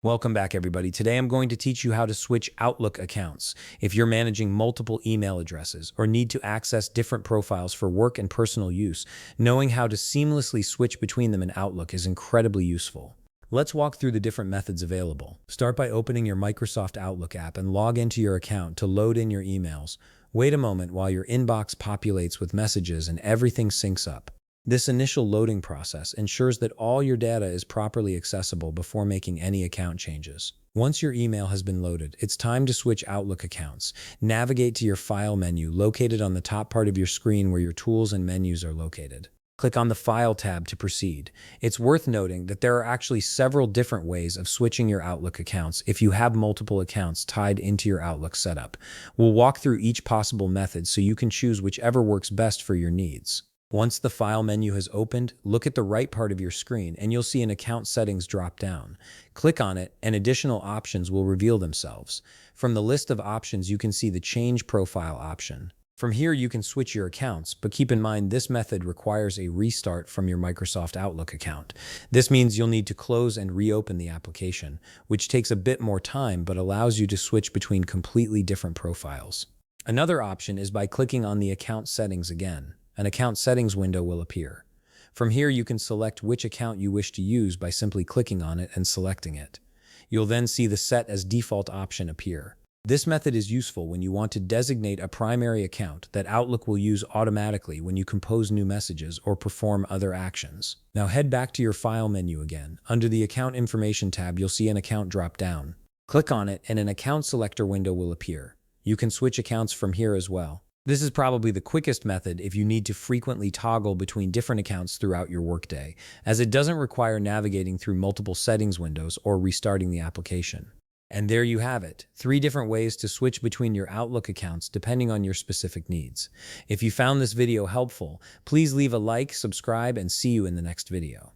Welcome back, everybody. Today I'm going to teach you how to switch Outlook accounts if you're managing multiple email addresses or need to access different profiles for work and personal use. Knowing how to seamlessly switch between them in Outlook is incredibly useful. Let's walk through the different methods available. Start by opening your Microsoft Outlook app and log into your account to load in your emails. Wait a moment while your inbox populates with messages and everything syncs up. This initial loading process ensures that all your data is properly accessible before making any account changes. Once your email has been loaded, it's time to switch Outlook accounts. Navigate to your File menu located on the top part of your screen where your tools and menus are located. Click on the File tab to proceed. It's worth noting that there are actually several different ways of switching your Outlook accounts if you have multiple accounts tied into your Outlook setup. We'll walk through each possible method so you can choose whichever works best for your needs. Once the File menu has opened, look at the right part of your screen and you'll see an Account Settings drop-down. Click on it and additional options will reveal themselves. From the list of options, you can see the Change Profile option. From here, you can switch your accounts, but keep in mind this method requires a restart from your Microsoft Outlook account. This means you'll need to close and reopen the application, which takes a bit more time but allows you to switch between completely different profiles. Another option is by clicking on the Account Settings again. An Account Settings window will appear. From here, you can select which account you wish to use by simply clicking on it and selecting it. You'll then see the Set as Default option appear. This method is useful when you want to designate a primary account that Outlook will use automatically when you compose new messages or perform other actions. Now head back to your File menu again. Under the Account Information tab, you'll see an account drop down. Click on it and an Account Selector window will appear. You can switch accounts from here as well. This is probably the quickest method if you need to frequently toggle between different accounts throughout your workday, as it doesn't require navigating through multiple settings windows or restarting the application. And there you have it, 3 different ways to switch between your Outlook accounts depending on your specific needs. If you found this video helpful, please leave a like, subscribe, and see you in the next video.